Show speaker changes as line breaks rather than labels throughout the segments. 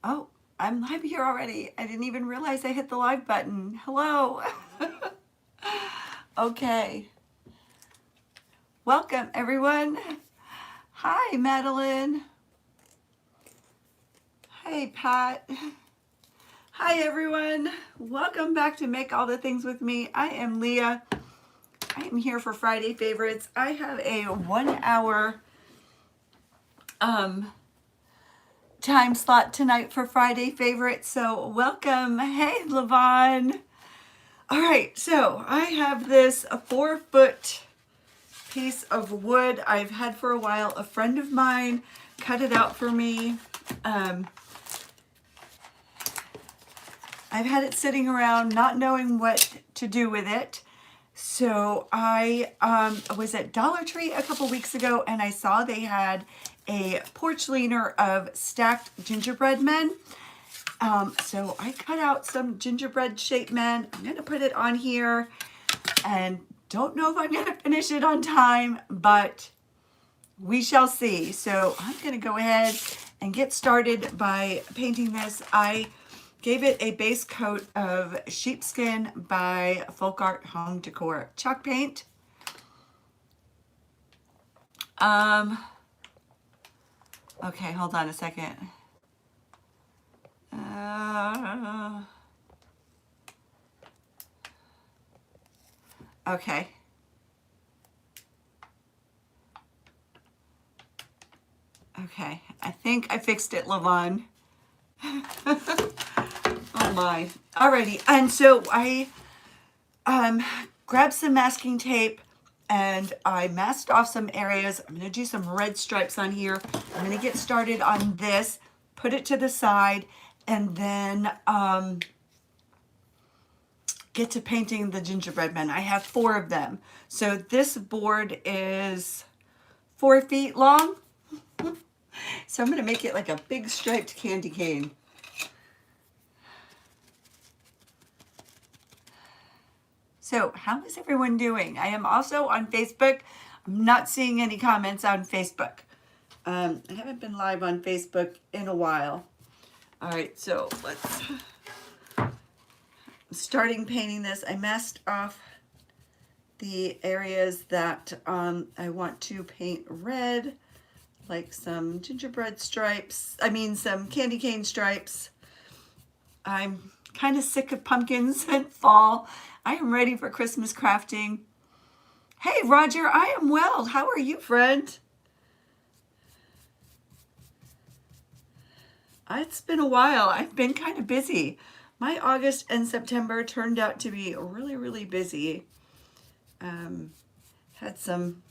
Oh, I'm live here already. I didn't even realize I hit the live button. Hello. Okay. Welcome, everyone. Hi, Madeline. Hey, Pat. Hi, everyone. Welcome back to Make All the Things with Me. I am Leah. I am here for Friday Favorites. I have a 1 hour time slot tonight for Friday Favorites. So welcome. Hey, Levon. All right, so I have this a 4-foot piece of wood I've had for a while. A friend of mine cut it out for me. I've had it sitting around not knowing what to do with it. So I was at Dollar Tree a couple weeks ago and I saw they had a porch leaner of stacked gingerbread men. So I cut out some gingerbread shaped men. I'm going to put it on here and don't know if I'm going to finish it on time, but we shall see. So I'm going to go ahead and get started by painting this. I gave it a base coat of sheepskin by Folk Art Home Decor chalk paint. Okay, hold on a second. Okay. Okay, I think I fixed it, Levon. Oh my. Alrighty, and so I grabbed some masking tape and I masked off some areas. I'm gonna do some red stripes on here. I'm gonna get started on this, put it to the side, and then get to painting the gingerbread men. I have 4 of them. So this board is 4 feet long. So I'm going to make it like a big striped candy cane. So how is everyone doing? I am also on Facebook. I'm not seeing any comments on Facebook. I haven't been live on Facebook in a while. All right, so let's... starting painting this. I masked off the areas that I want to paint red, like some gingerbread stripes, some candy cane stripes. I'm kind of sick of pumpkins and fall. I am ready for Christmas crafting. Hey, Roger, I am well. How are you, friend? It's been a while. I've been kind of busy. My August and September turned out to be really, really busy. Had some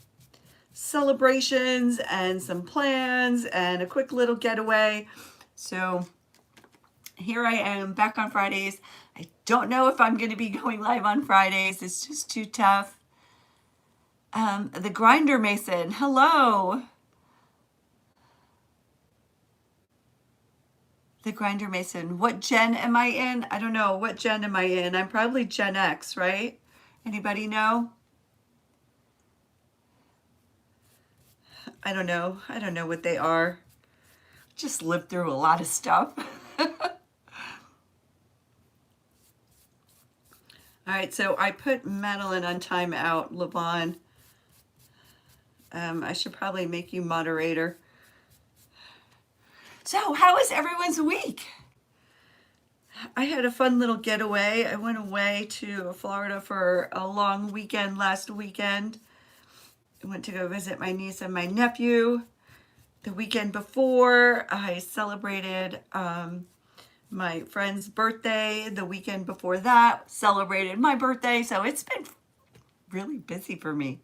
celebrations and some plans and a quick little getaway. So here I am back on Fridays. I don't know if I'm going to be going live on Fridays. It's just too tough. The Grinder Mason, hello. The Grinder Mason. What gen am I in? I don't know. What gen am I in? I'm probably Gen X, right? Anybody know? I don't know. I don't know what they are. Just lived through a lot of stuff. All right, so I put Madeline on timeout, Levon. I should probably make you moderator. So how was everyone's week? I had a fun little getaway. I went away to Florida for a long weekend last weekend. I went to go visit my niece and my nephew. The weekend before, I celebrated my friend's birthday. The weekend before that, celebrated my birthday. So it's been really busy for me.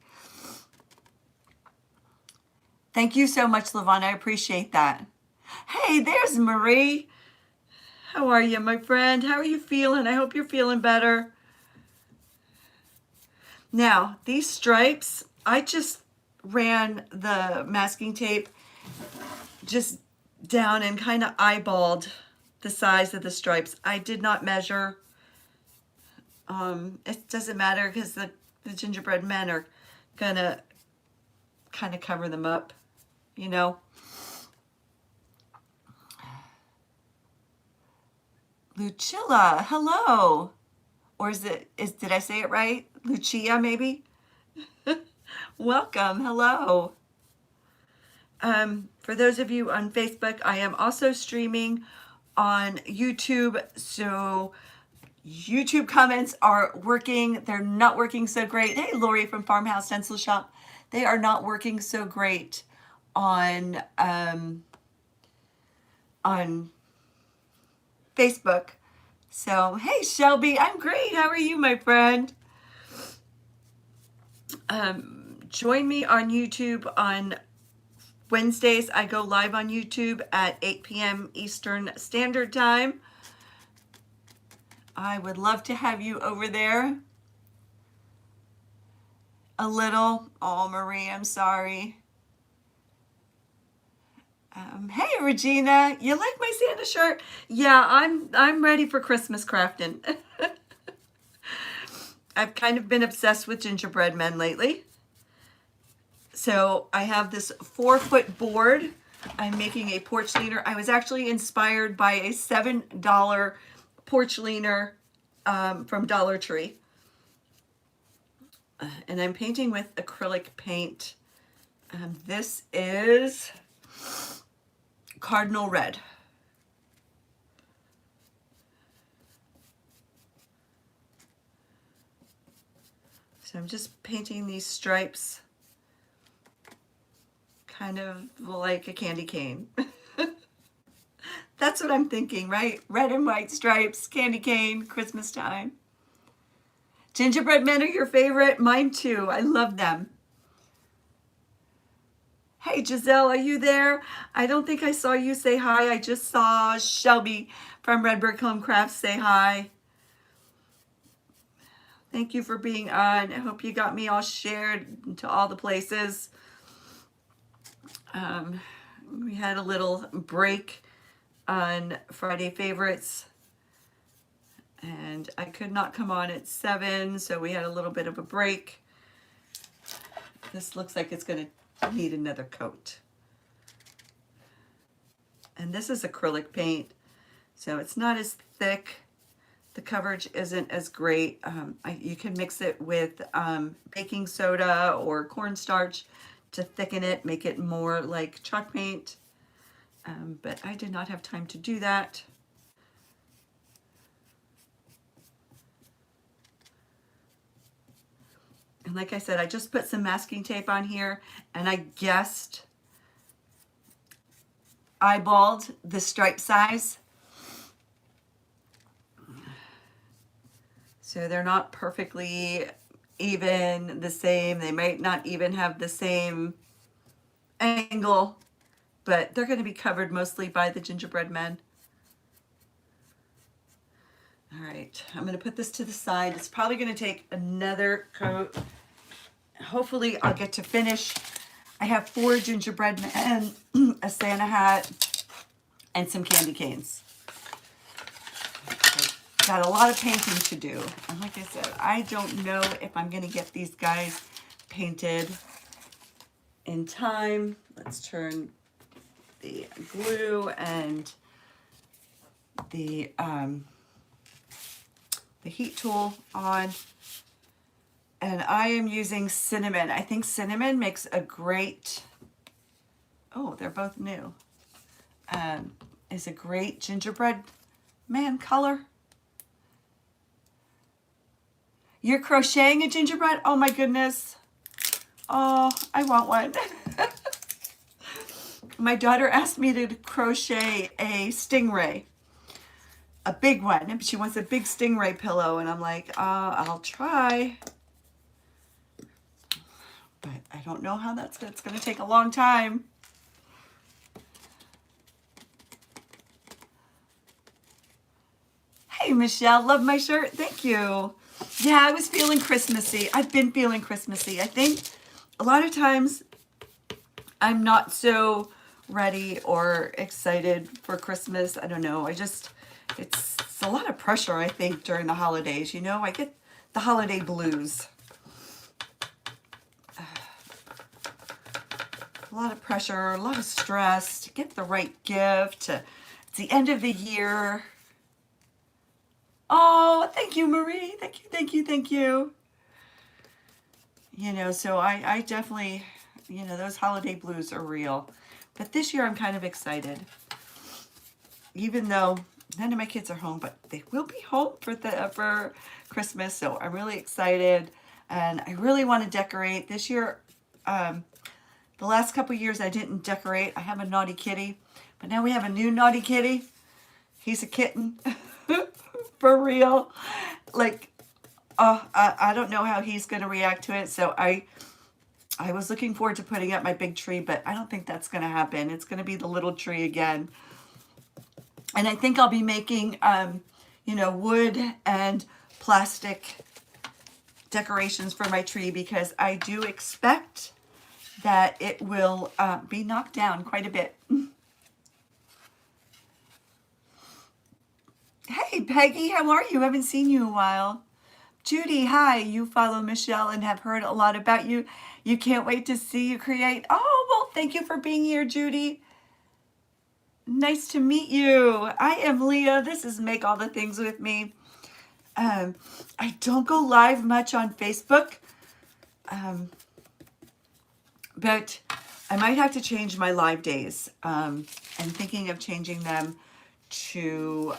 Thank you so much, Levon. I appreciate that. Hey, there's Marie. How are you, my friend? How are you feeling? I hope you're feeling better. Now, these stripes, I just ran the masking tape just down and kind of eyeballed the size of the stripes. I did not measure. It doesn't matter because the gingerbread men are gonna kind of cover them up, you know. Lucilla, hello. Or did I say it right? Lucia, maybe? Welcome, hello. For those of you on Facebook, I am also streaming on YouTube. So YouTube comments are working. They're not working so great. Hey, Lori from Farmhouse Stencil Shop. They are not working so great on Facebook. So, hey, Shelby, I'm great. How are you, my friend? Join me on YouTube on Wednesdays. I go live on YouTube at 8 p.m. Eastern Standard Time. I would love to have you over there. A little. Oh, Marie, I'm sorry. Hey, Regina, you like my Santa shirt? Yeah, I'm ready for Christmas crafting. I've kind of been obsessed with gingerbread men lately. So I have this 4-foot board. I'm making a porch leaner. I was actually inspired by a $7 porch leaner from Dollar Tree. And I'm painting with acrylic paint. This is Cardinal Red. So I'm just painting these stripes kind of like a candy cane. That's what I'm thinking, right? Red and white stripes, candy cane, Christmas time. Gingerbread men are your favorite? Mine too. I love them. Hey, Giselle, are you there? I don't think I saw you say hi. I just saw Shelby from Redbird Home Crafts say hi. Thank you for being on. I hope you got me all shared to all the places. We had a little break on Friday Favorites, and I could not come on at 7, so we had a little bit of a break. This looks like it's going to need another coat. And this is acrylic paint, so it's not as thick. The coverage isn't as great. You can mix it with baking soda or cornstarch to thicken it, make it more like chalk paint. But I did not have time to do that. And like I said, I just put some masking tape on here, and I eyeballed the stripe size. So they're not perfectly even the same. They might not even have the same angle, but they're going to be covered mostly by the gingerbread men. All right, I'm going to put this to the side. It's probably going to take another coat. Hopefully I'll get to finish. I have 4 gingerbread men, a Santa hat, and some candy canes. Got a lot of painting to do. And like I said, I don't know if I'm going to get these guys painted in time. Let's turn the glue and the heat tool on. And I am using cinnamon. I think cinnamon makes a great, oh, they're both new, is a great gingerbread man color. You're crocheting a gingerbread? Oh my goodness. Oh, I want one. My daughter asked me to crochet a stingray, a big one. She wants a big stingray pillow, and I'm like, I'll try. But I don't know how it's going to take a long time. Hey, Michelle, love my shirt. Thank you. Yeah, I was feeling Christmassy. I've been feeling Christmassy. I think a lot of times I'm not so ready or excited for Christmas. I don't know. It's a lot of pressure, I think, during the holidays. You know, I get the holiday blues. A lot of pressure, a lot of stress to get the right gift. It's the end of the year. Oh, thank you, Marie. Thank you, thank you, thank you. You know, so I definitely, you know, those holiday blues are real. But this year I'm kind of excited. Even though none of my kids are home, but they will be home for Christmas. So I'm really excited. And I really want to decorate. This year, the last couple years I didn't decorate. I have a naughty kitty. But now we have a new naughty kitty. He's a kitten. For real. Like, I don't know how he's going to react to it. So I was looking forward to putting up my big tree, but I don't think that's going to happen. It's going to be the little tree again. And I think I'll be making, you know, wood and plastic decorations for my tree because I do expect that it will be knocked down quite a bit. Hey, Peggy, how are you? Haven't seen you in a while. Judy, hi. You follow Michelle and have heard a lot about you. You can't wait to see you create. Oh, well, thank you for being here, Judy. Nice to meet you. I am Leah. This is Make All the Things With Me. I don't go live much on Facebook, but I might have to change my live days. I'm thinking of changing them to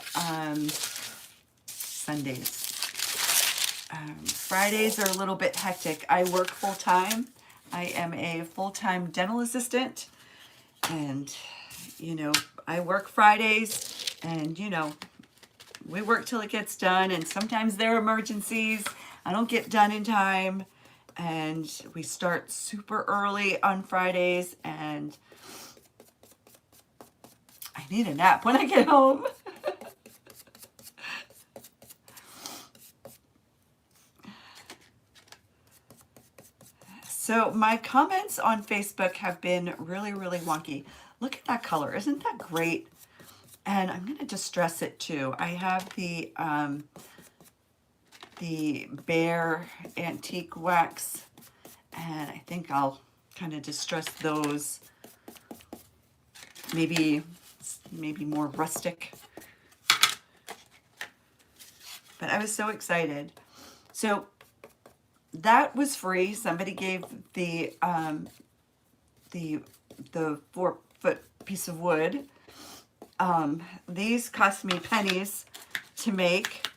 Sundays. Fridays are a little bit hectic. I work full-time. I am a full-time dental assistant, and you know, I work Fridays, and you know, we work till it gets done, and sometimes there are emergencies. I don't get done in time, and we start super early on Fridays, and I need a nap when I get home. So my comments on Facebook have been really, really wonky. Look at that color. Isn't that great? And I'm going to distress it too. I have the Bear Antique Wax, and I think I'll kind of distress those. Maybe more rustic. But I was so excited. So that was free. Somebody gave the 4-foot piece of wood. These cost me pennies to make.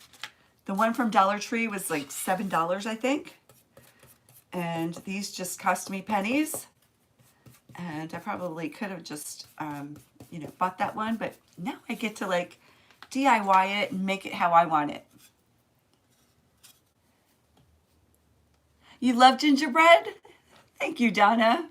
The one from Dollar Tree was like $7, I think. And these just cost me pennies. And I probably could have just, you know, bought that one. But now I get to like DIY it and make it how I want it. You love gingerbread? Thank you, Donna.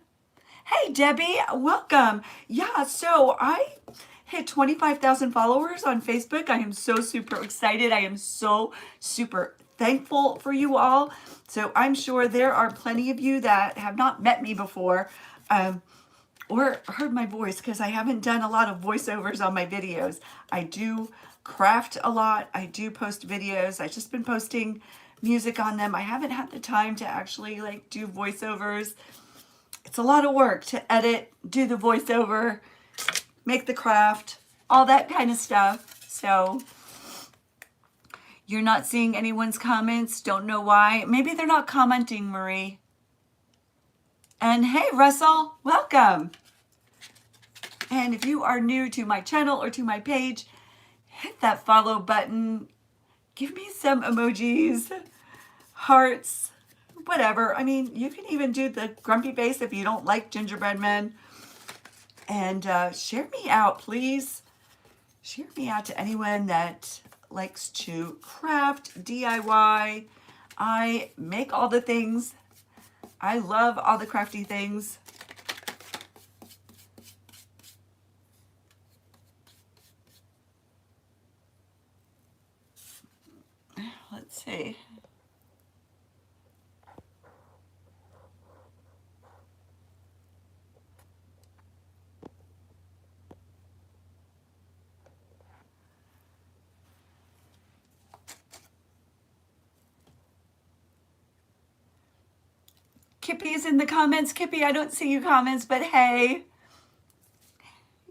Hey, Debbie, welcome. Yeah, so I hit 25,000 followers on Facebook. I am so super excited. I am so super thankful for you all. So I'm sure there are plenty of you that have not met me before or heard my voice, because I haven't done a lot of voiceovers on my videos. I do craft a lot. I do post videos. I've just been posting music on them. I haven't had the time to actually like do voiceovers. It's a lot of work to edit, do the voiceover, make the craft, all that kind of stuff. So you're not seeing anyone's comments. Don't know why. Maybe they're not commenting, Marie. And hey, Russell, welcome. And if you are new to my channel or to my page, hit that follow button. Give me some emojis, hearts, whatever. I mean, you can even do the grumpy face if you don't like gingerbread men. And share me out, please. Share me out to anyone that likes to craft, DIY. I make all the things. I love all the crafty things. Let's see. Kippy is in the comments. Kippy, I don't see you comments, but hey.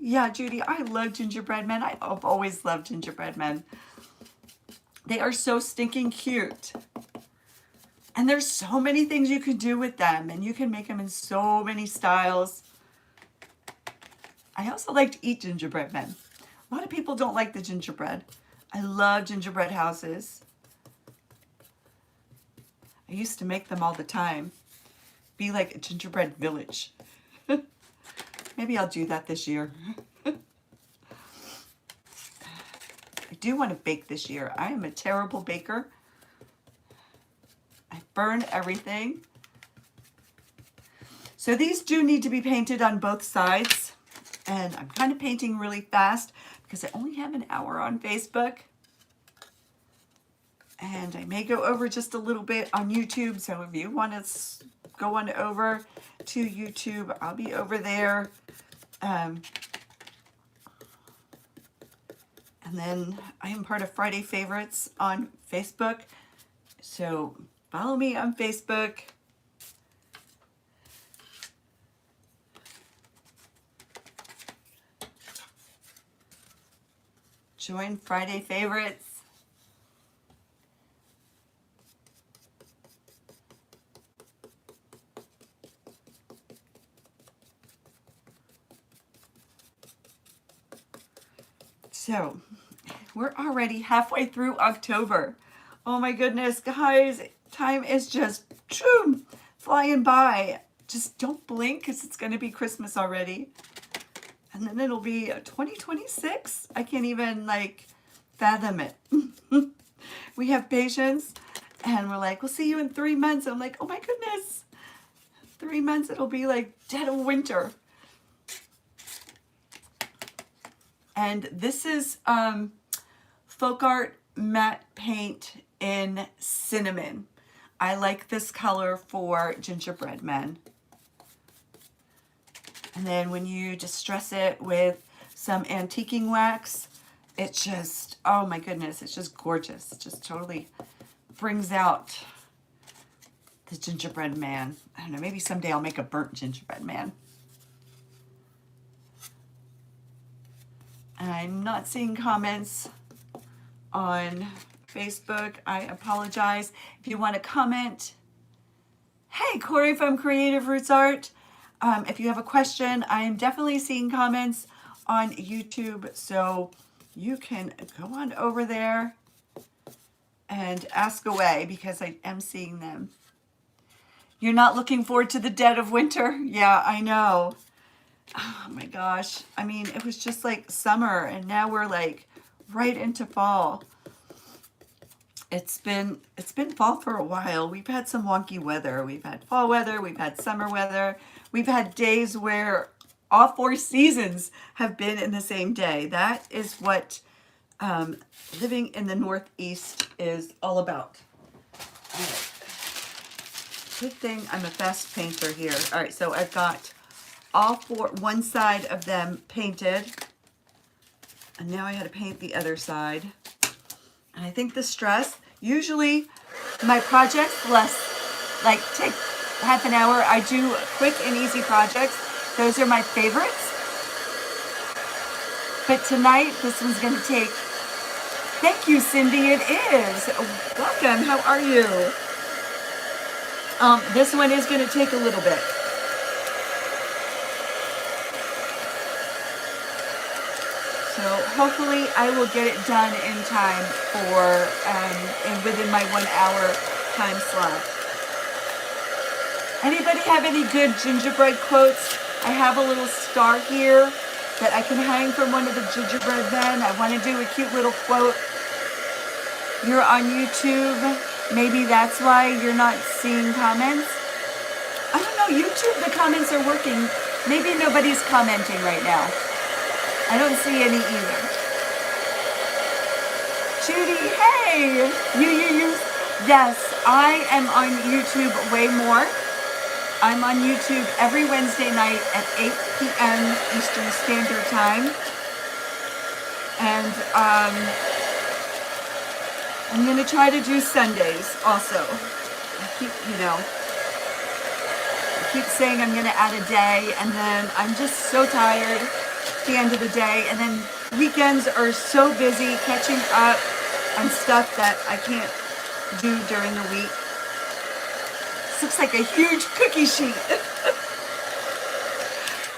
Yeah, Judy, I love gingerbread men. I've always loved gingerbread men. They are so stinking cute. And there's so many things you can do with them, and you can make them in so many styles. I also like to eat gingerbread men. A lot of people don't like the gingerbread. I love gingerbread houses. I used to make them all the time. Be like a gingerbread village. Maybe I'll do that this year. I do want to bake this year. I am a terrible baker. I burn everything. So these do need to be painted on both sides. And I'm kind of painting really fast because I only have an hour on Facebook. And I may go over just a little bit on YouTube. So if you want to go on over to YouTube, I'll be over there. And then I am part of Friday Favorites on Facebook. So follow me on Facebook. Join Friday Favorites. So we're already halfway through October. Oh my goodness, guys, time is just flying by. Just don't blink because it's going to be Christmas already. And then it'll be 2026. I can't even fathom it. We have patience and we're like, we'll see you in 3 months. I'm like, oh my goodness, 3 months, it'll be like dead of winter. And this is Folk Art Matte Paint in Cinnamon. I like this color for gingerbread men. And then when you distress it with some antiquing wax, it just, oh my goodness, it's just gorgeous. It just totally brings out the gingerbread man. I don't know, maybe someday I'll make a burnt gingerbread man. I'm not seeing comments on Facebook. I apologize. If you want to comment, hey, Corey from Creative Roots Art. If you have a question, I am definitely seeing comments on YouTube, so you can go on over there and ask away because I am seeing them. You're not looking forward to the dead of winter? Yeah, I know. Oh my gosh. I mean, it was just like summer and now we're like right into fall. It's been fall for a while. We've had some wonky weather. We've had fall weather, we've had summer weather. We've had days where all 4 seasons have been in the same day. That is what living in the Northeast is all about. All right. Good thing I'm a fast painter here. All right, so I've got all 4, one side of them painted. And now I had to paint the other side. And I think the stress, usually my projects take half an hour. I do quick and easy projects. Those are my favorites. But tonight, this one's going to take, thank you, Cindy, it is. Welcome, how are you? This one is going to take a little bit. So hopefully I will get it done in time for, and within my 1 hour time slot. Anybody have any good gingerbread quotes? I have a little star here that I can hang from one of the gingerbread men. I want to do a cute little quote. You're on YouTube. Maybe that's why you're not seeing comments. I don't know, YouTube, the comments are working. Maybe nobody's commenting right now. I don't see any either. Judy, hey! You. Yes, I am on YouTube way more. I'm on YouTube every Wednesday night at 8 p.m. Eastern Standard Time. And I'm going to try to do Sundays also. I keep saying I'm going to add a day, and then I'm just so tired at the end of the day. And then weekends are so busy catching up on stuff that I can't do during the week. This looks like a huge cookie sheet.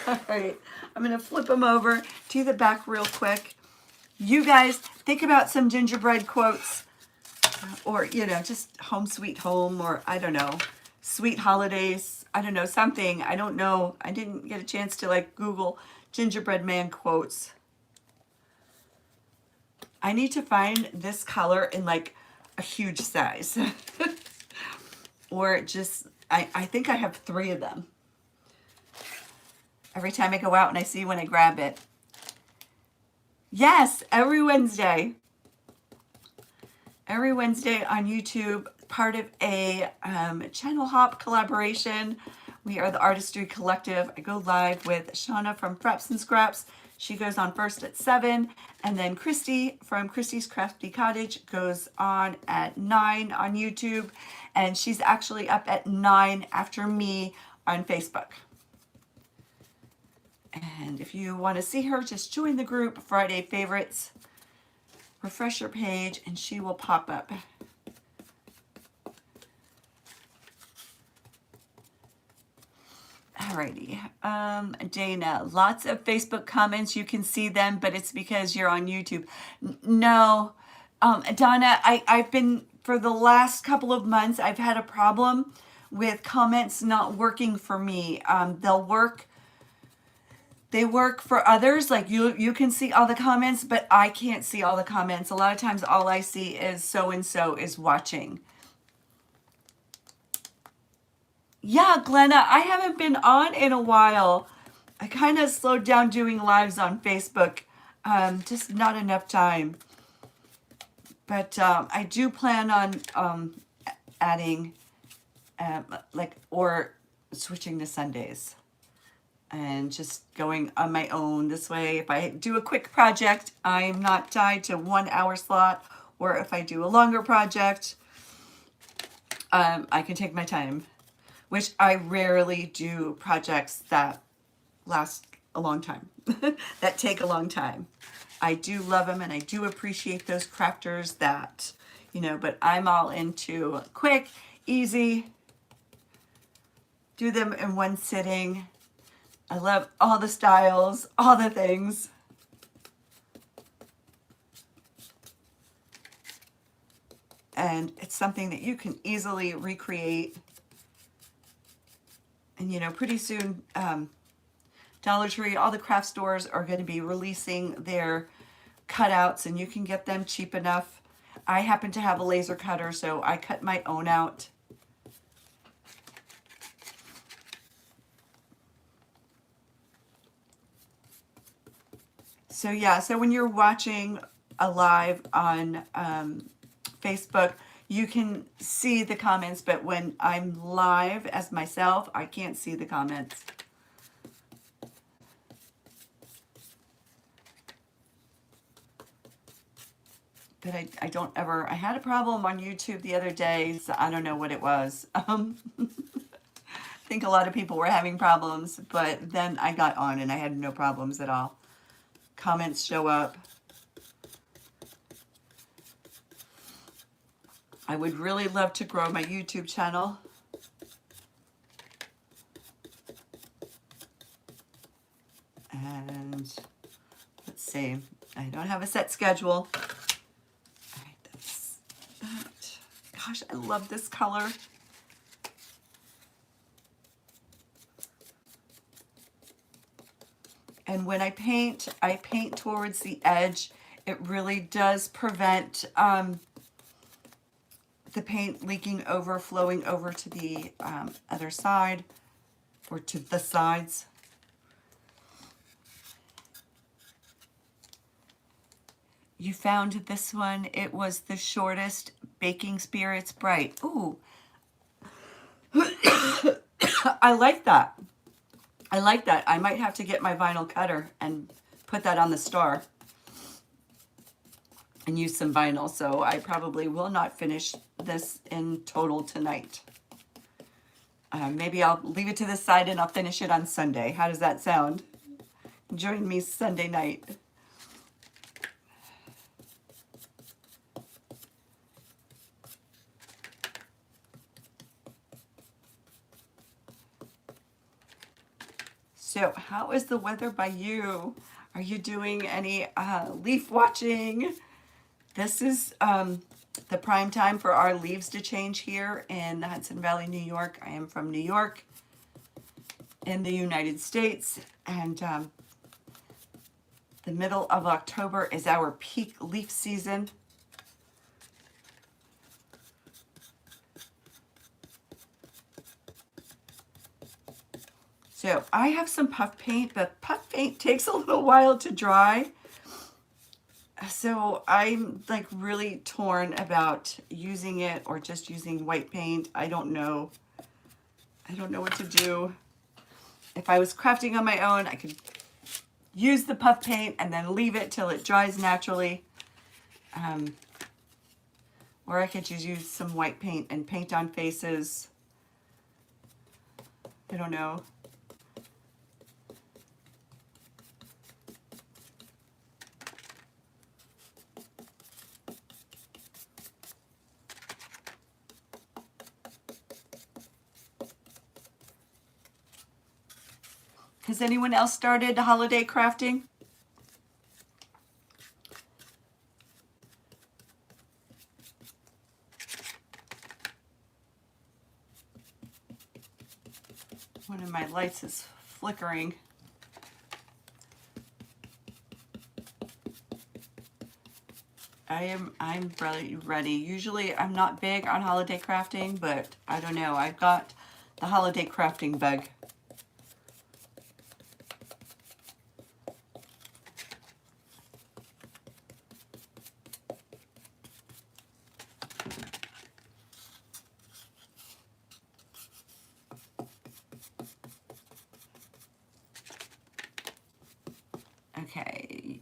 All right, I'm gonna flip them over to the back real quick. You guys think about some gingerbread quotes, or, you know, just home sweet home, or I don't know, sweet holidays. I don't know, something. I don't know. I didn't get a chance to like Google gingerbread man quotes. I need to find this color in like a huge size. Or just, I think I have 3 of them. Every time I go out and I see when I grab it. Yes, every Wednesday. Every Wednesday on YouTube, part of a channel hop collaboration. We are the Artistry Collective. I go live with Shauna from Fraps and Scraps. She goes on first at 7, and then Christy from Christy's Crafty Cottage goes on at 9 on YouTube, and she's actually up at 9 after me on Facebook. And if you want to see her, just join the group, Friday Favorites. Refresh your page and she will pop up. Alrighty. Dana, lots of Facebook comments. You can see them, but it's because you're on YouTube. No. Donna, I've been, for the last couple of months, I've had a problem with comments not working for me. They work for others, like you can see all the comments, but I can't see all the comments. A lot of times all I see is so-and-so is watching. Yeah, Glenna, I haven't been on in a while. I kind of slowed down doing lives on Facebook. Just not enough time. But I do plan on adding, or switching to Sundays. And just going on my own. This way, if I do a quick project, I'm not tied to 1 hour slot. Or if I do a longer project, I can take my time. Which I rarely do projects that last a long time. That take a long time. I do love them and I do appreciate those crafters that, you know, but I'm all into quick, easy, do them in one sitting. I love all the styles, all the things. And it's something that you can easily recreate. And, you know, pretty soon, Dollar Tree, all the craft stores are going to be releasing their cutouts, and you can get them cheap enough. I happen to have a laser cutter, so I cut my own out. So yeah, so when you're watching a live on Facebook, you can see the comments, but when I'm live as myself, I can't see the comments. But I don't ever, I had a problem on YouTube the other day, so I don't know what it was. I think a lot of people were having problems, but then I got on and I had no problems at all. Comments show up. I would really love to grow my YouTube channel. And let's see, I don't have a set schedule. All right, that's that. Gosh, I love this color. And when I paint towards the edge. It really does prevent the paint leaking over, flowing over to the other side, or to the sides. You found this one. It was the shortest Baking Spirits Bright. Ooh. I like that. I like that. I might have to get my vinyl cutter and put that on the star and use some vinyl. So I probably will not finish this in total tonight. Maybe I'll leave it to the side and I'll finish it on Sunday. How does that sound? Join me Sunday night. So how is the weather by you? Are you doing any leaf watching? This is the prime time for our leaves to change here in the Hudson Valley, New York. I am from New York in the United States, and the middle of October is our peak leaf season. So I have some puff paint, but puff paint takes a little while to dry. So I'm like really torn about using it or just using white paint. I don't know. I don't know what to do. If I was crafting on my own, I could use the puff paint and then leave it till it dries naturally. Or I could just use some white paint and paint on faces. I don't know. Has anyone else started holiday crafting? One of my lights is flickering. I'm really ready. Usually I'm not big on holiday crafting, but I don't know. I've got the holiday crafting bug. Okay.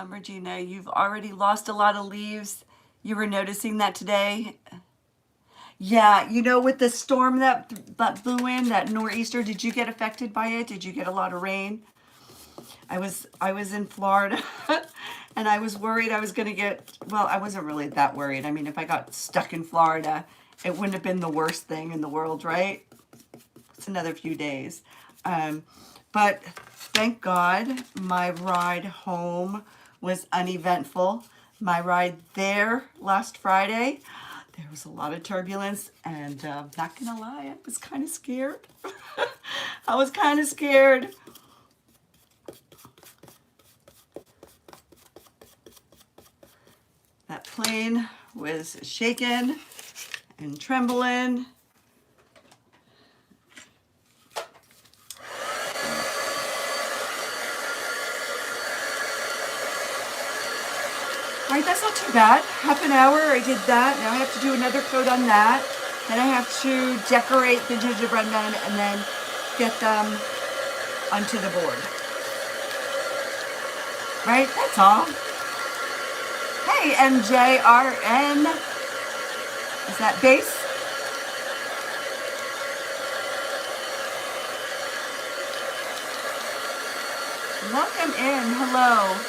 Regina, you've already lost a lot of leaves. You were noticing that today? Yeah, you know, with the storm that blew in, that nor'easter, did you get affected by it? Did you get a lot of rain? I was in Florida and I was worried I was going to get, well, I wasn't really that worried. I mean, if I got stuck in Florida, it wouldn't have been the worst thing in the world, right? It's another few days. But thank God my ride home was uneventful. My ride there last Friday, there was a lot of turbulence, and not gonna lie, I was kind of scared. I was kind of scared. That plane was shaking and trembling. All right, that's not too bad. Half an hour, I did that. Now I have to do another coat on that. Then I have to decorate the gingerbread men and then get them onto the board. Right, that's all. Hey, MJRN. Is that bass? Welcome in, hello.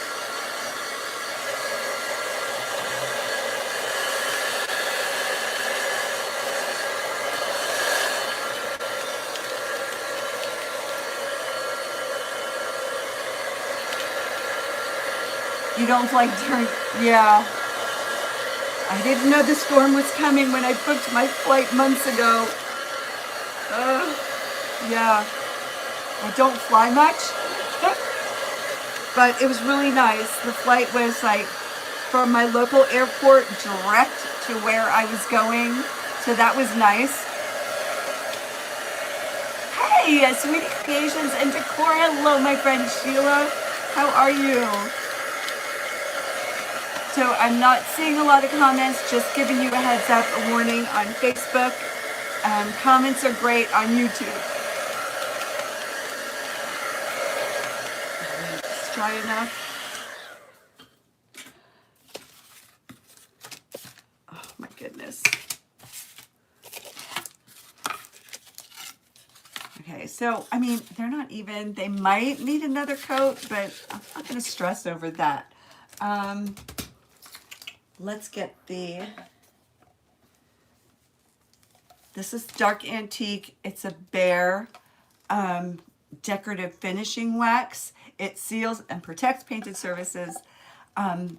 You don't like during, yeah. I didn't know the storm was coming when I booked my flight months ago. Yeah. I don't fly much, but it was really nice. The flight was like from my local airport direct to where I was going, so that was nice. Hey, Sweetie Creations and Decor. Hello, my friend Sheila. How are you? So I'm not seeing a lot of comments, just giving you a heads up, a warning on Facebook. Comments are great on YouTube. Let's try enough. Oh my goodness. Okay, so, I mean, they're not even, they might need another coat, but I'm not going to stress over that. Let's get the This is dark antique. It's a bare decorative finishing wax. It seals and protects painted surfaces. I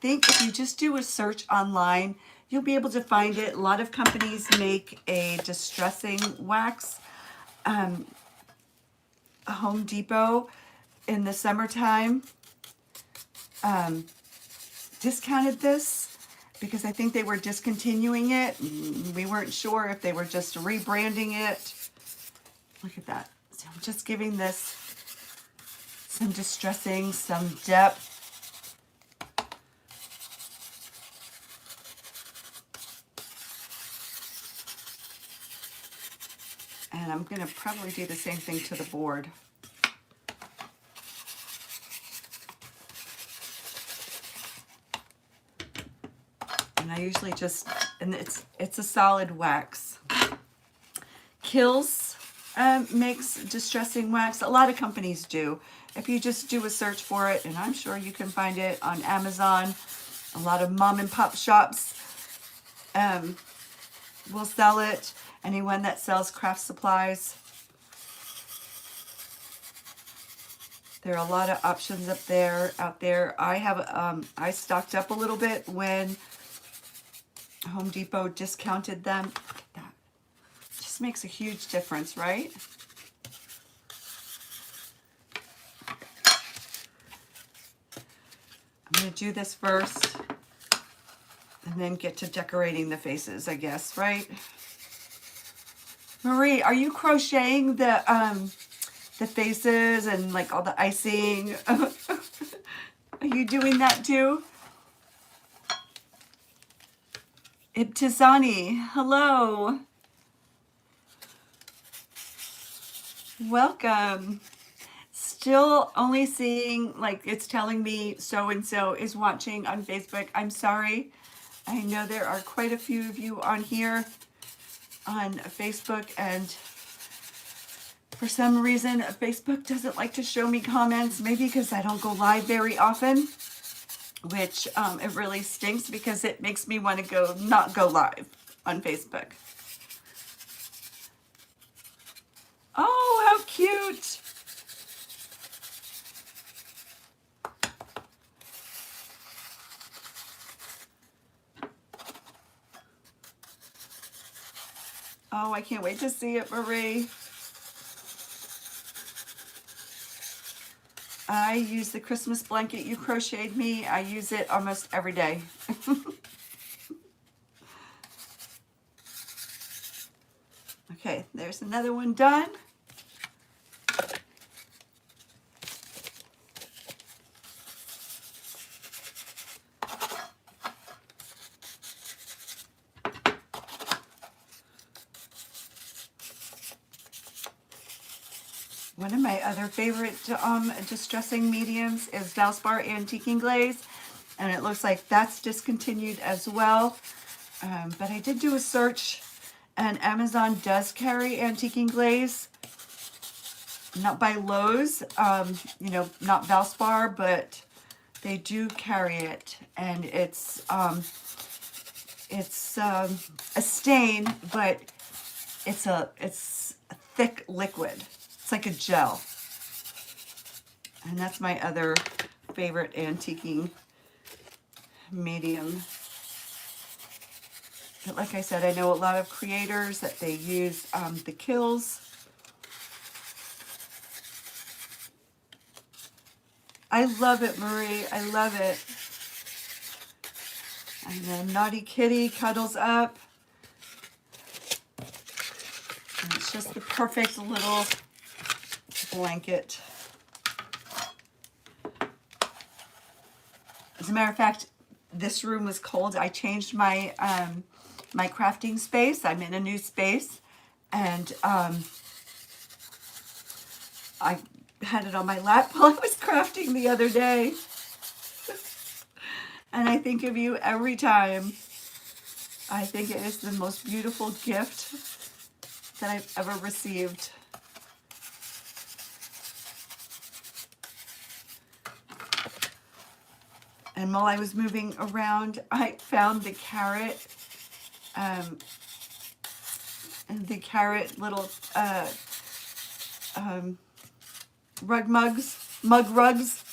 think if you just do a search online, you'll be able to find it. A lot of companies make a distressing wax. Home Depot in the summertime discounted this because I think they were discontinuing it. We weren't sure if they were just rebranding it. Look at that. So I'm just giving this some distressing, some depth. And I'm going to probably do the same thing to the board. And I usually just, and it's a solid wax. Kills makes distressing wax. A lot of companies do. If you just do a search for it, and I'm sure you can find it on Amazon, a lot of mom and pop shops will sell it. Anyone that sells craft supplies. There are a lot of options out there. I have I stocked up a little bit when Home Depot discounted them. Look at that. Just makes a huge difference, right? I'm going to do this first and then get to decorating the faces, I guess, right? Marie, are you crocheting the faces and like all the icing? Are you doing that too? Ibtizani, hello. Welcome. Still only seeing, like, it's telling me so-and-so is watching on Facebook. I'm sorry. I know there are quite a few of you on here on Facebook, and for some reason Facebook doesn't like to show me comments, maybe because I don't go live very often, which it really stinks because it makes me want to not go live on Facebook. Oh, how cute. Oh, I can't wait to see it, Marie. I use the Christmas blanket you crocheted me. I use it almost every day. Okay, there's another one done. One of my other favorite distressing mediums is Valspar Antiquing Glaze, and it looks like that's discontinued as well. But I did do a search, and Amazon does carry Antiquing Glaze, not by Lowe's, you know, not Valspar, but they do carry it, and it's a stain, but it's a thick liquid. It's like a gel. And that's my other favorite antiquing medium. But like I said, I know a lot of creators that they use the kills. I love it, Marie. I love it. And then Naughty Kitty cuddles up. And it's just the perfect little blanket. As a matter of fact, this room was cold. I changed my my crafting space. I'm in a new space, and I had it on my lap while I was crafting the other day. And I think of you every time. I think it is the most beautiful gift that I've ever received. And while I was moving around, I found the carrot and the carrot little mug rugs.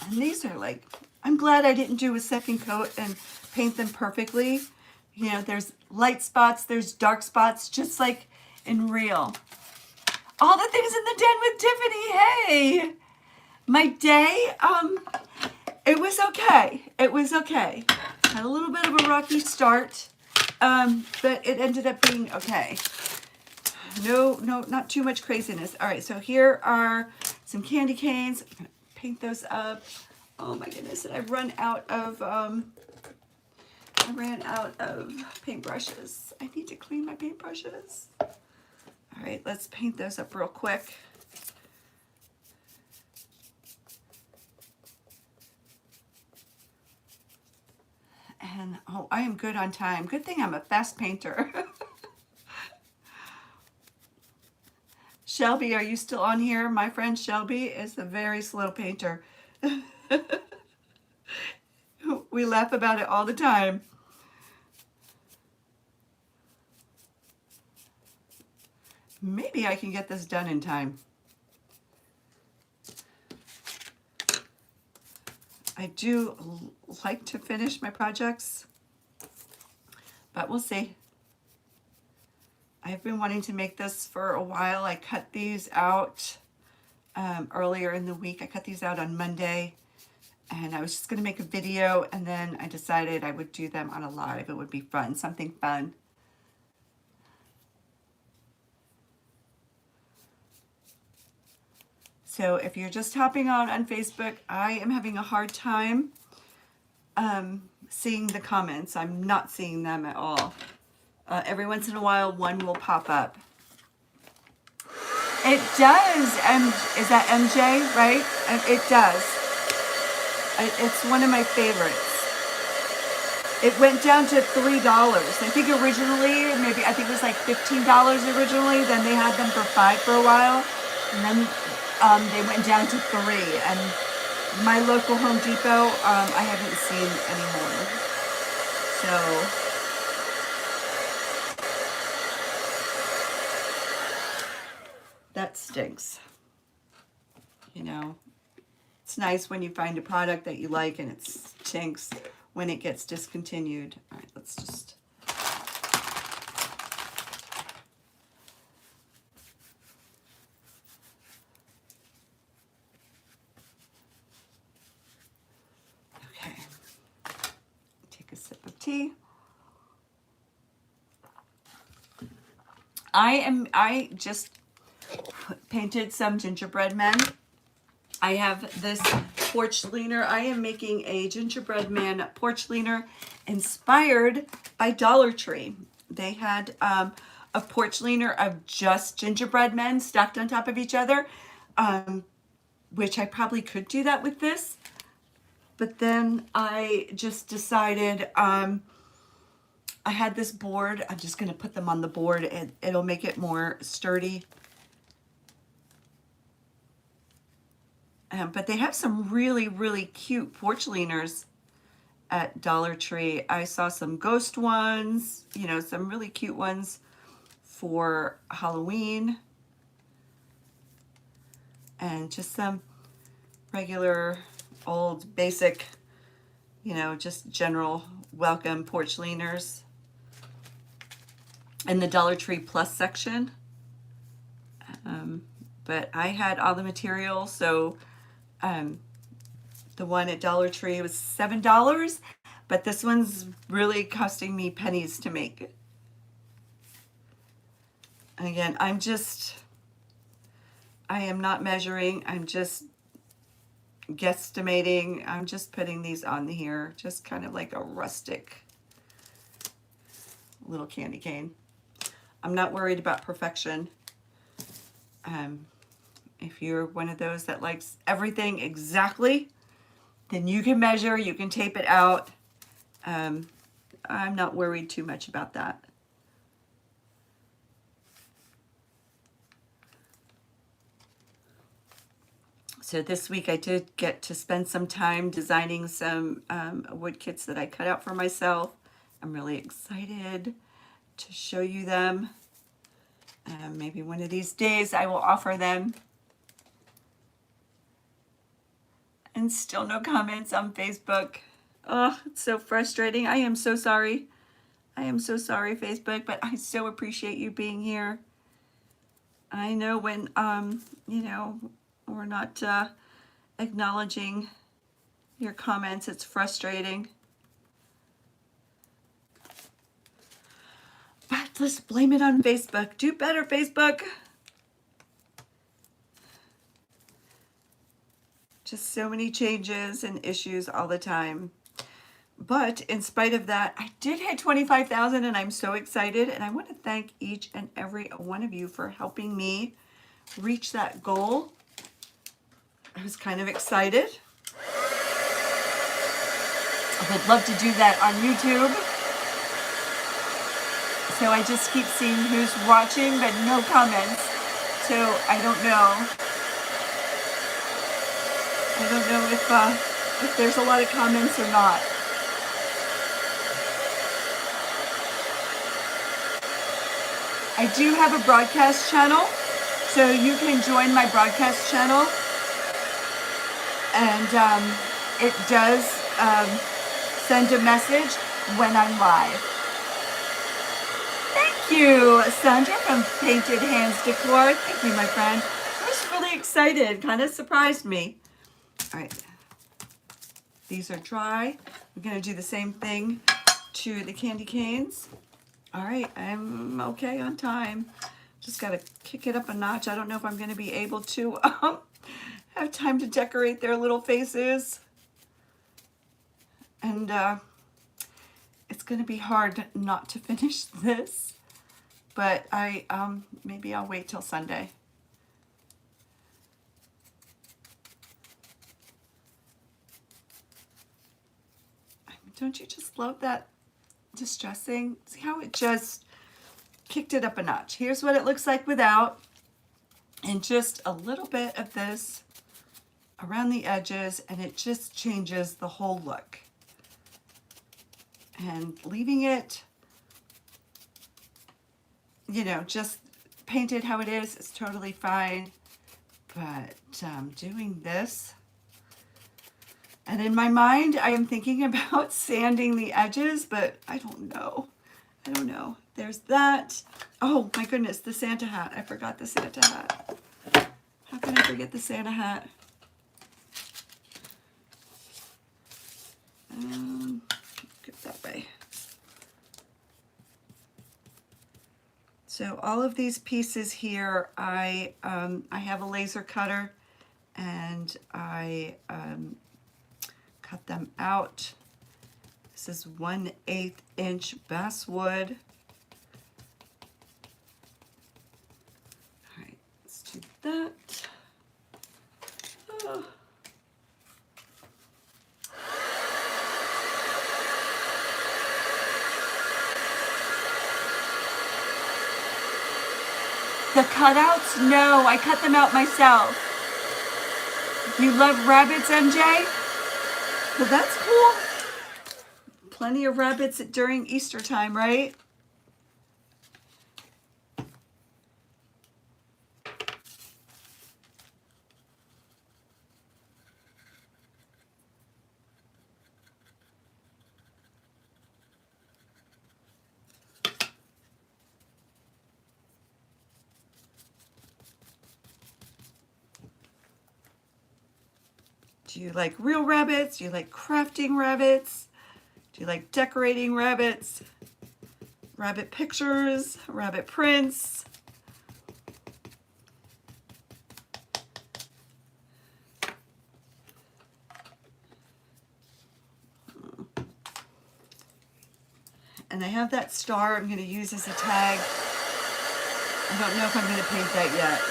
And these are like, I'm glad I didn't do a second coat and paint them perfectly. You know, there's light spots, there's dark spots, just like in real. All the things in the den with Tiffany, hey! My day, it was okay. It was okay. Had a little bit of a rocky start, but it ended up being okay. No, not too much craziness. All right, so here are some candy canes. I'm gonna paint those up. Oh my goodness, and I ran out of paintbrushes. I need to clean my paintbrushes. All right, let's paint those up real quick. And oh, I am good on time. Good thing I'm a fast painter. Shelby, are you still on here? My friend Shelby is a very slow painter. We laugh about it all the time. Maybe I can get this done in time. I do like to finish my projects, but we'll see. I've been wanting to make this for a while. I cut these out earlier in the week. I cut these out on Monday, and I was just going to make a video, and then I decided I would do them on a live. It would be fun, something fun. So if you're just hopping on Facebook, I am having a hard time seeing the comments. I'm not seeing them at all. Every once in a while, one will pop up. It does. Is that MJ, right? It does. It's one of my favorites. It went down to $3. I think originally, I think it was like $15 originally. Then they had them for $5 for a while. And then they went down to $3. And my local Home Depot, I haven't seen anymore. So that stinks. You know, it's nice when you find a product that you like and it stinks when it gets discontinued. All right, let's just. Okay. Take a sip of tea. I just painted some gingerbread men. I have this porch leaner. I am making a gingerbread man porch leaner inspired by Dollar Tree. They had a porch leaner of just gingerbread men stacked on top of each other, which I probably could do that with this. But then I just decided I had this board. I'm just going to put them on the board. It'll make it more sturdy. But they have some really, really cute porch leaners at Dollar Tree. I saw some ghost ones, you know, some really cute ones for Halloween. And just some regular, old, basic, you know, just general welcome porch leaners in the Dollar Tree Plus section. But I had all the material, so the one at Dollar Tree was $7, but this one's really costing me pennies to make. And again, I am not measuring, I'm just guesstimating. I'm just putting these on here, just kind of like a rustic little candy cane. I'm not worried about perfection. If you're one of those that likes everything exactly, then you can measure, you can tape it out. I'm not worried too much about that. So this week I did get to spend some time designing some wood kits that I cut out for myself. I'm really excited to show you them. Maybe one of these days I will offer them. And still no comments on Facebook. Oh, it's so frustrating. I am so sorry. I am so sorry, Facebook, but I so appreciate you being here. I know when, you know, we're not acknowledging your comments, it's frustrating. But let's blame it on Facebook. Do better, Facebook. Just so many changes and issues all the time. But in spite of that, I did hit 25,000 and I'm so excited. And I want to thank each and every one of you for helping me reach that goal. I was kind of excited. I would love to do that on YouTube. So I just keep seeing who's watching, but no comments. So I don't know. I don't know if there's a lot of comments or not. I do have a broadcast channel, so you can join my broadcast channel. And it does send a message when I'm live. Thank you, Sandra from Painted Hands Decor. Thank you, my friend. I was really excited. Kind of surprised me. All right. These are dry. I'm going to do the same thing to the candy canes. All right. I'm okay on time. Just got to kick it up a notch. I don't know if I'm going to be able to have time to decorate their little faces. And it's going to be hard not to finish this. But maybe I'll wait till Sunday. Don't you just love that distressing? See how it just kicked it up a notch. Here's what it looks like without. And just a little bit of this around the edges, and it just changes the whole look. And leaving it, you know, just painted how it is totally fine. But doing this, and in my mind, I am thinking about sanding the edges, but I don't know. I don't know. There's that. Oh my goodness, the Santa hat. I forgot the Santa hat. How can I forget the Santa hat? Get that way. So all of these pieces here, I have a laser cutter, and I cut them out. This is 1/8 inch basswood. All right, let's do that. Oh. The cutouts? No, I cut them out myself. You love rabbits, MJ? Well, that's cool. Plenty of rabbits during Easter time, right? Do you like real rabbits? Do you like crafting rabbits? Do you like decorating rabbits? Rabbit pictures, rabbit prints. And I have that star I'm going to use as a tag. I don't know if I'm going to paint that yet.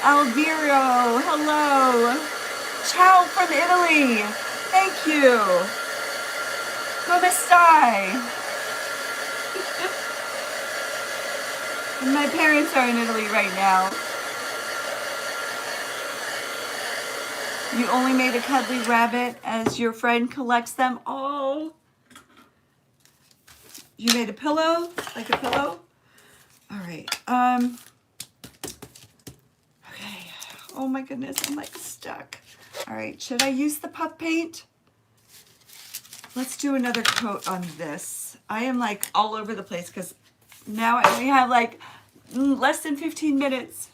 Alviro, hello. Ciao from Italy. Thank you. Come stai? And my parents are in Italy right now. You only made a cuddly rabbit as your friend collects them. Oh. You made a pillow? Like a pillow? All right. Okay. Oh my goodness, I'm like stuck. All right, should I use the puff paint? Let's do another coat on this. I am like all over the place because now I only have like less than 15 minutes.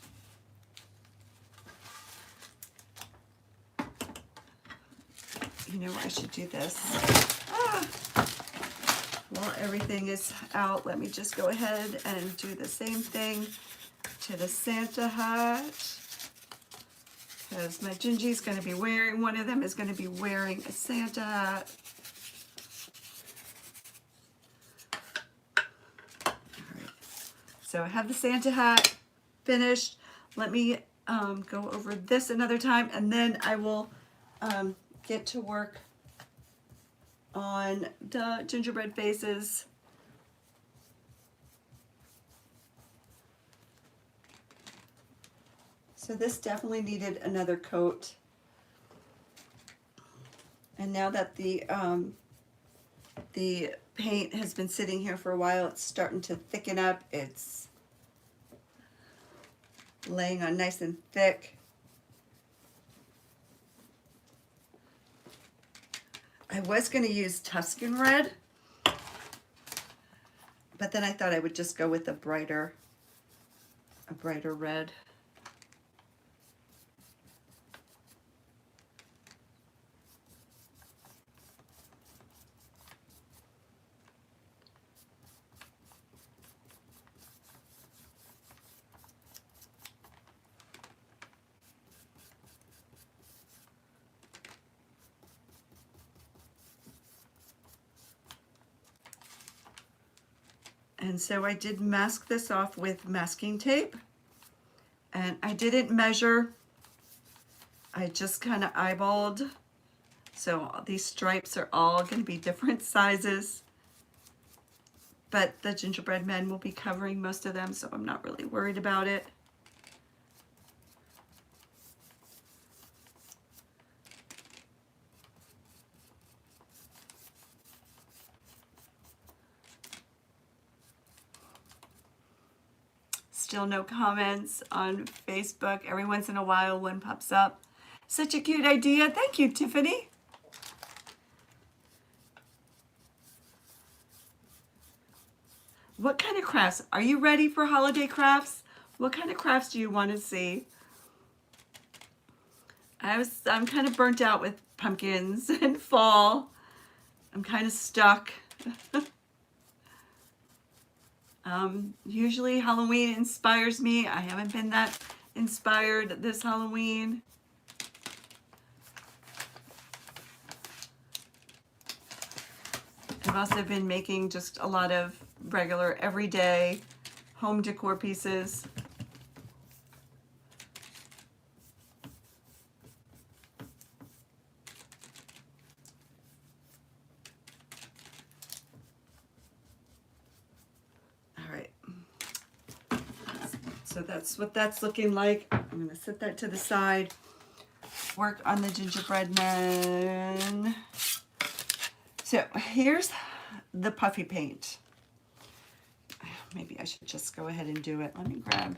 You know, I should do this. While everything is out, let me just go ahead and do the same thing to the Santa hat. Because my Gingy's going to be wearing, one of them is going to be wearing a Santa hat. All right. So I have the Santa hat finished. Let me go over this another time, and then I will get to work on the gingerbread faces. So this definitely needed another coat. And now that the paint has been sitting here for a while, it's starting to thicken up. It's laying on nice and thick. I was going to use Tuscan red, but then I thought I would just go with a brighter red. And so I did mask this off with masking tape, and I didn't measure. I just kind of eyeballed. So these stripes are all going to be different sizes, but the gingerbread men will be covering most of them, so I'm not really worried about it. Still no comments on Facebook. Every once in a while one pops up. Such a cute idea. Thank you, Tiffany. What kind of crafts? Are you ready for holiday crafts? What kind of crafts do you want to see? I'm kind of burnt out with pumpkins and fall. I'm kind of stuck. Usually Halloween inspires me. I haven't been that inspired this Halloween. I've also been making just a lot of regular everyday home decor pieces. So that's what that's looking like. I'm going to set that to the side. Work on the gingerbread man. So here's the puffy paint. Maybe I should just go ahead and do it. Let me grab.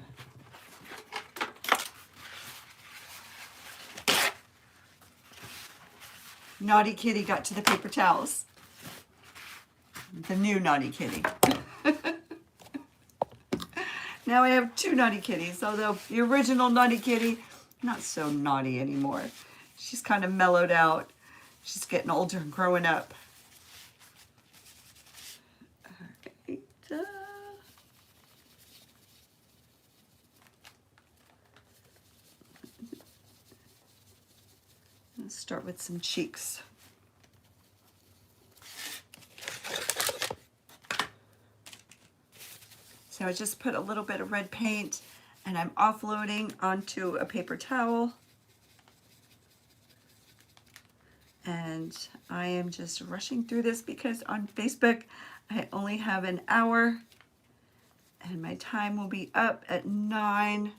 Naughty Kitty got to the paper towels. The new Naughty Kitty. Now I have two Naughty Kitties, although the original Naughty Kitty, not so naughty anymore. She's kind of mellowed out. She's getting older and growing up. All right. Let's start with some cheeks. So I just put a little bit of red paint and I'm offloading onto a paper towel. And I am just rushing through this because on Facebook I only have an hour and my time will be up at 9.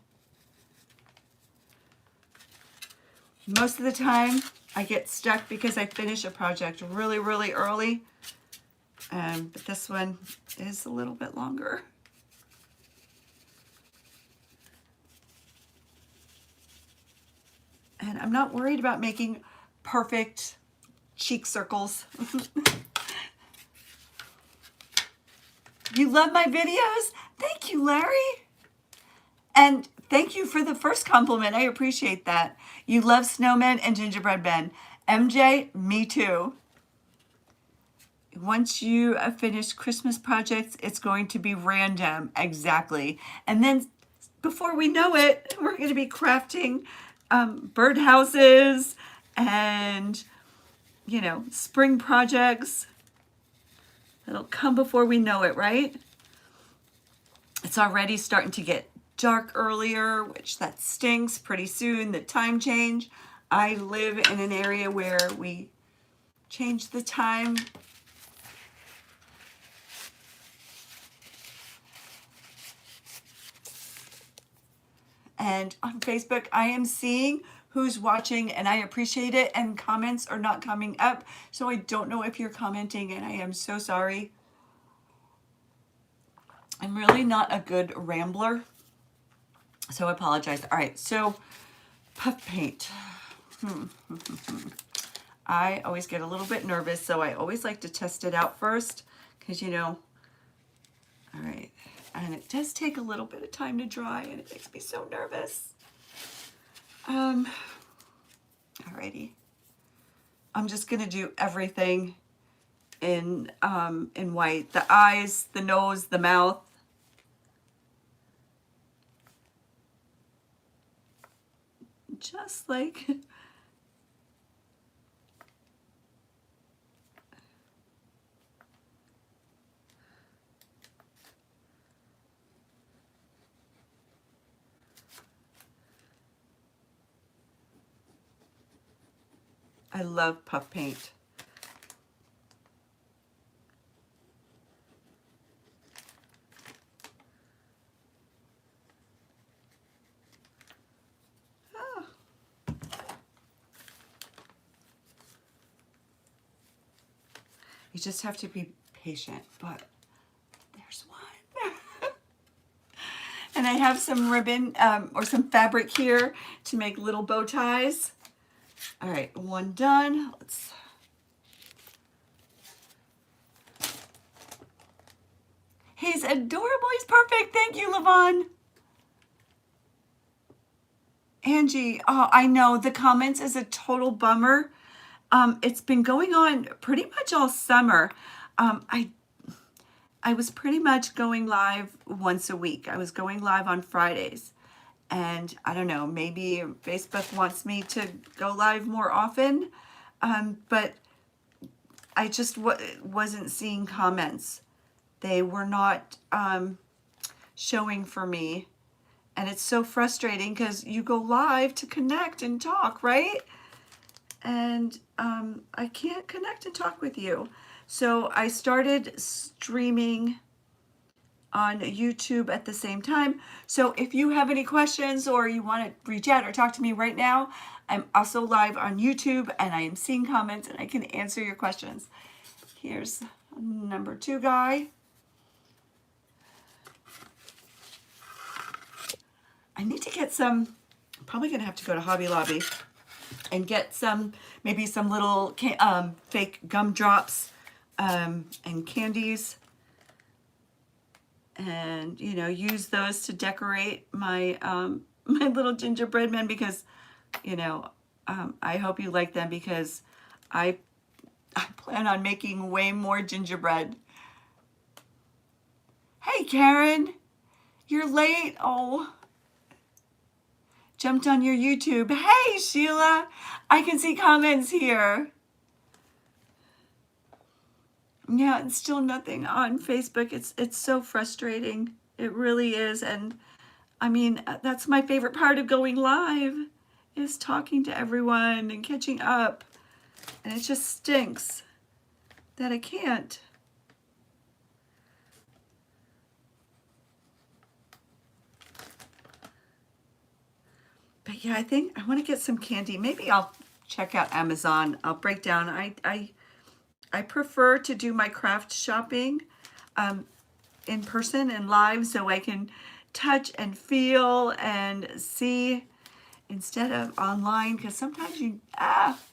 Most of the time I get stuck because I finish a project really, really early. But this one is a little bit longer. And I'm not worried about making perfect cheek circles. You love my videos? Thank you, Larry. And thank you for the first compliment. I appreciate that. You love snowmen and gingerbread men. MJ, me too. Once you finish Christmas projects, it's going to be random. Exactly. And then before we know it, we're going to be crafting birdhouses and, you know, spring projects. It'll come before we know it, right? It's already starting to get dark earlier, which that stinks. Pretty soon, the time change. I live in an area where we change the time. And on Facebook, I am seeing who's watching and I appreciate it, and comments are not coming up. So I don't know if you're commenting and I am so sorry. I'm really not a good rambler, so I apologize. All right, so puff paint. I always get a little bit nervous, so I always like to test it out first because, you know, all right. And it does take a little bit of time to dry and it makes me so nervous. Alrighty. I'm just gonna do everything in white. The eyes, the nose, the mouth. Just like I love puff paint. Oh. You just have to be patient, but there's one. And I have some ribbon or some fabric here to make little bow ties. All right, one done. Let's. He's adorable. He's perfect. Thank you, Levon. Angie, oh, I know the comments is a total bummer. It's been going on pretty much all summer. I was pretty much going live once a week. I was going live on Fridays. And I don't know, maybe Facebook wants me to go live more often, but I just wasn't seeing comments. They were not showing for me. And it's so frustrating because you go live to connect and talk, right? And I can't connect and talk with you. So I started streaming on YouTube at the same time. So if you have any questions or you want to reach out or talk to me right now, I'm also live on YouTube and I am seeing comments and I can answer your questions. Here's number 2 guy. I need to get some, I'm probably going to have to go to Hobby Lobby and get some, maybe some little fake gumdrops and candies. And, you know, use those to decorate my my little gingerbread men because, you know, I hope you like them because I plan on making way more gingerbread. Hey, Karen, you're late. Oh, jumped on your YouTube. Hey, Sheila, I can see comments here. Yeah, it's still nothing on Facebook. It's so frustrating. It really is. And I mean, that's my favorite part of going live is talking to everyone and catching up. And it just stinks that I can't. But yeah, I think I want to get some candy. Maybe I'll check out Amazon. I'll break down. I prefer to do my craft shopping in person and live so I can touch and feel and see instead of online, because sometimes you,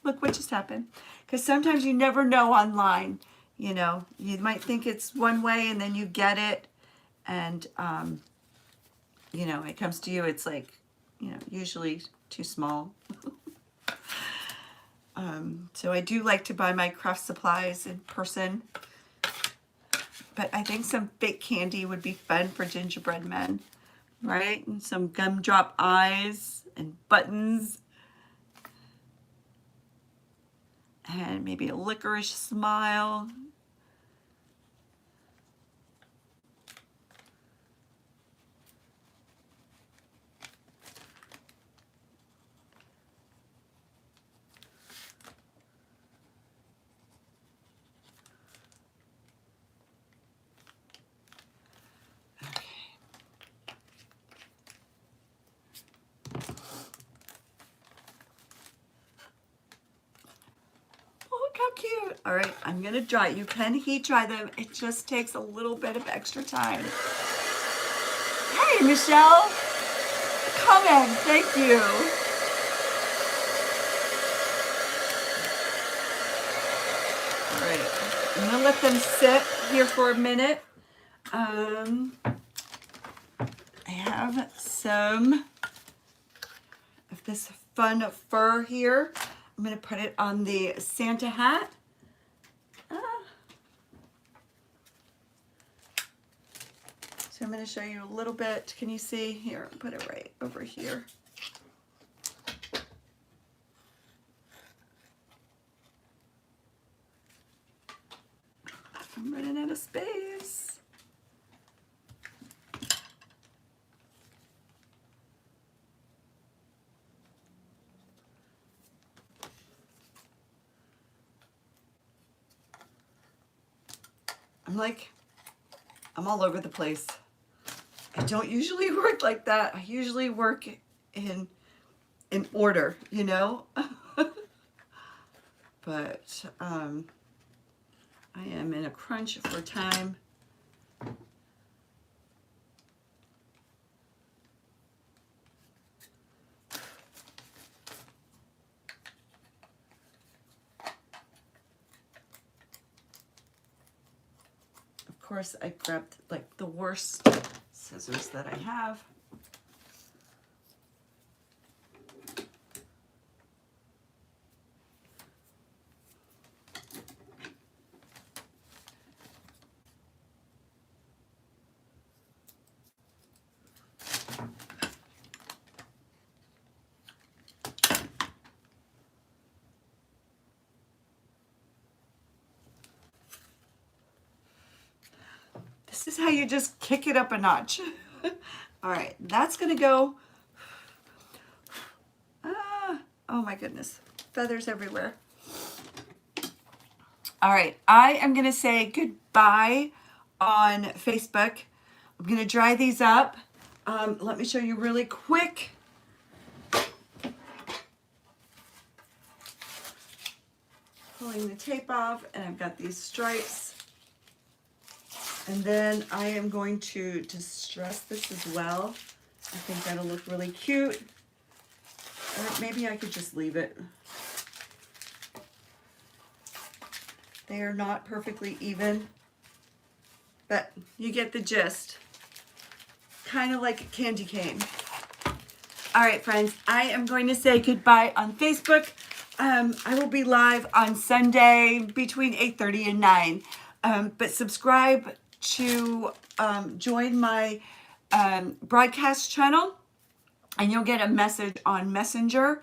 look what just happened. Because sometimes you never know online. You know, you might think it's one way and then you get it and, you know, it comes to you, it's like, you know, usually too small. So I do like to buy my craft supplies in person. But I think some fake candy would be fun for gingerbread men, right? And some gumdrop eyes and buttons. And maybe a licorice smile. Look how cute. All right, I'm gonna dry. You can heat dry them. It just takes a little bit of extra time. Hey, Michelle. Comment. Thank you. All right, I'm gonna let them sit here for a minute. I have some of this fun fur here. I'm going to put it on the Santa hat. So I'm going to show you a little bit. Can you see? Here, I'll put it right over here. I'm running out of space. I'm all over the place. I don't usually work like that. I usually work in order, you know? But I am in a crunch for time. Of course, I grabbed like the worst scissors that I have. This is how you just kick it up a notch. All right, that's gonna go. Oh my goodness, feathers everywhere. All right, I am gonna say goodbye on Facebook. I'm gonna dry these up. Let me show you really quick. Pulling the tape off, and I've got these stripes. And then I am going to distress this as well. I think that'll look really cute. Or maybe I could just leave it. They are not perfectly even, but you get the gist. Kind of like a candy cane. All right, friends, I am going to say goodbye on Facebook. I will be live on Sunday between 8:30 and 9. But subscribe to join my broadcast channel, and you'll get a message on Messenger,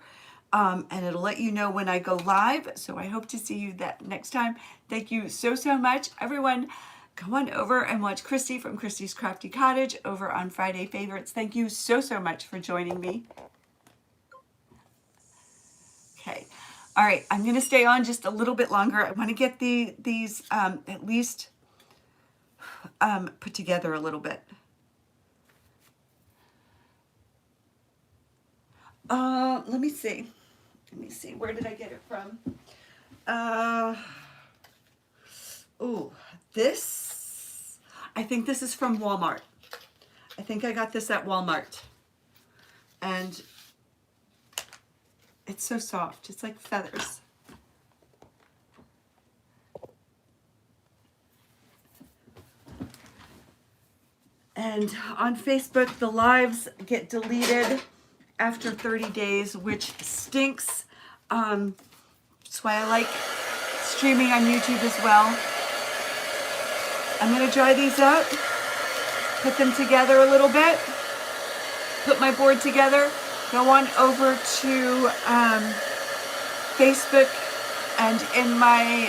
and it'll let you know when I go live. So I hope to see you that next time. Thank you so much, everyone. Go on over and watch Christy from Christy's Crafty Cottage over on Friday Favorites. Thank you so much for joining me. Okay, All right, I'm going to stay on just a little bit longer. I want to get these at least put together a little bit. Let me see. Let me see. Where did I get it from? Oh, this. I think this is from Walmart. I think I got this at Walmart. And it's so soft. It's like feathers. And on Facebook, the lives get deleted after 30 days, which stinks. That's why I like streaming on YouTube as well. I'm going to dry these up, put them together a little bit, put my board together, go on over to Facebook, and in my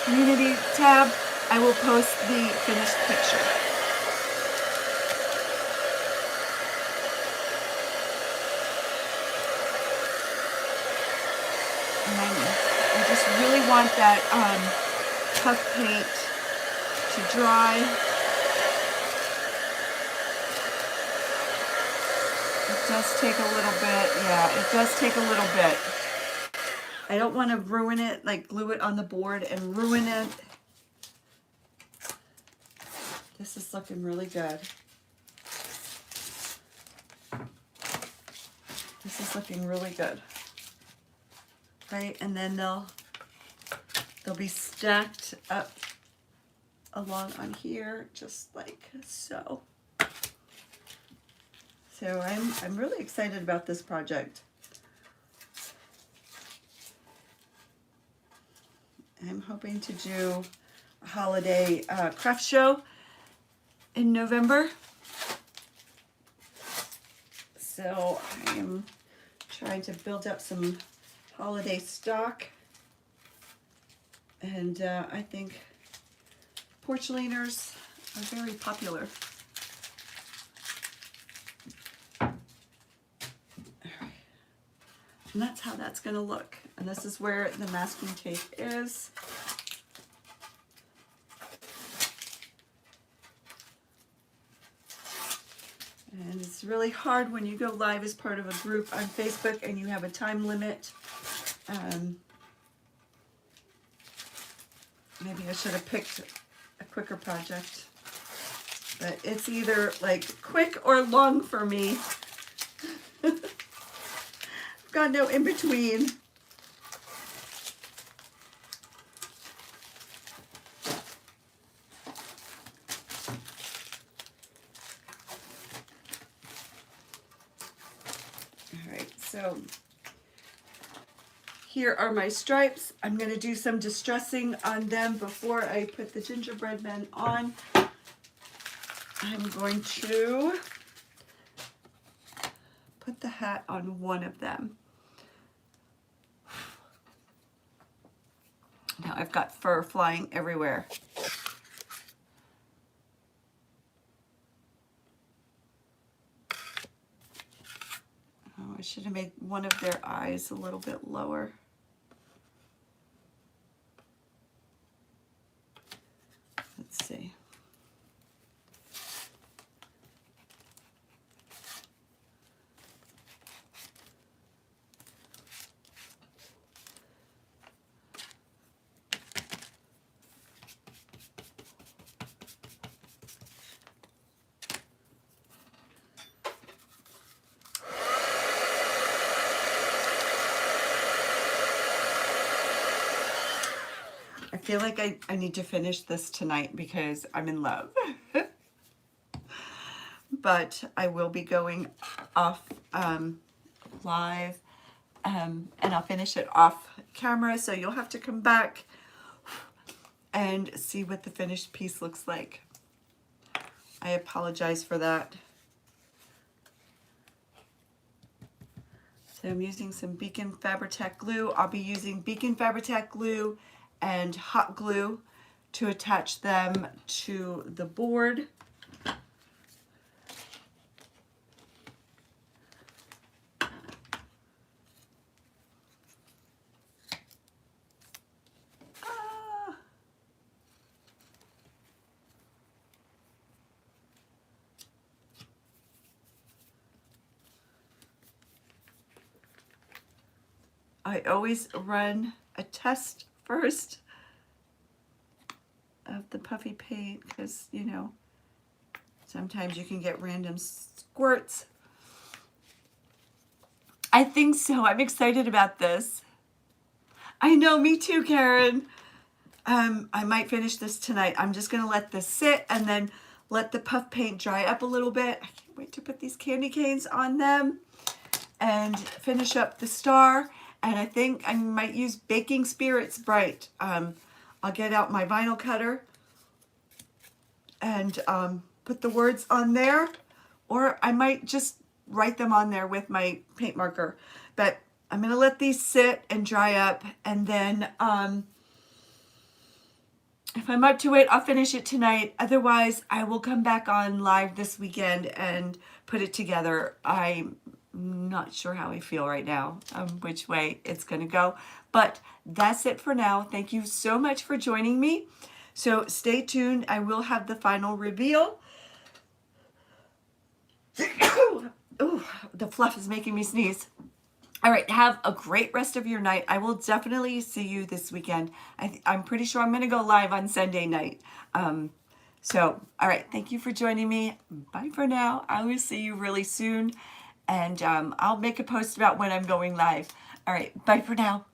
community tab, I will post the finished picture. And I just really want that puff paint to dry. It does take a little bit. Yeah, it does take a little bit. I don't want to ruin it, like glue it on the board and ruin it. This is looking really good. This is looking really good. Right, and then they'll be stacked up along on here, just like so. So I'm really excited about this project. I'm hoping to do a holiday craft show in November. So I'm trying to build up some holiday stock, and I think porcelainers are very popular. All right. And that's how that's going to look. And this is where the masking tape is. And it's really hard when you go live as part of a group on Facebook and you have a time limit. Maybe I should have picked a quicker project. But it's either like quick or long for me. I've got no in between. All right, so here are my stripes. I'm going to do some distressing on them before I put the gingerbread men on. I'm going to put the hat on one of them. Now I've got fur flying everywhere. Oh, I should have made one of their eyes a little bit lower. Let's see. I feel like I need to finish this tonight because I'm in love. But I will be going off live and I'll finish it off camera, so you'll have to come back and see what the finished piece looks like. I apologize for that. So I'm using some Beacon Fabri-Tac glue. I'll be using Beacon Fabri-Tac glue and hot glue to attach them to the board. I always run a test first of the puffy paint because, you know, sometimes you can get random squirts. I think so. I'm excited about this. I know, me too, Karen. I might finish this tonight. I'm just going to let this sit and then let the puff paint dry up a little bit. I can't wait to put these candy canes on them and finish up the star. And I think I might use Baking Spirits Bright. I'll get out my vinyl cutter and put the words on there, or I might just write them on there with my paint marker. But I'm going to let these sit and dry up, and then if I'm up to it, I'll finish it tonight. Otherwise, I will come back on live this weekend and put it together. I'm not sure how I feel right now, which way it's going to go. But that's it for now. Thank you so much for joining me. So stay tuned. I will have the final reveal. Ooh, the fluff is making me sneeze. All right, have a great rest of your night. I will definitely see you this weekend. I'm pretty sure I'm going to go live on Sunday night. So, all right, thank you for joining me. Bye for now. I will see you really soon. And I'll make a post about when I'm going live. All right, bye for now.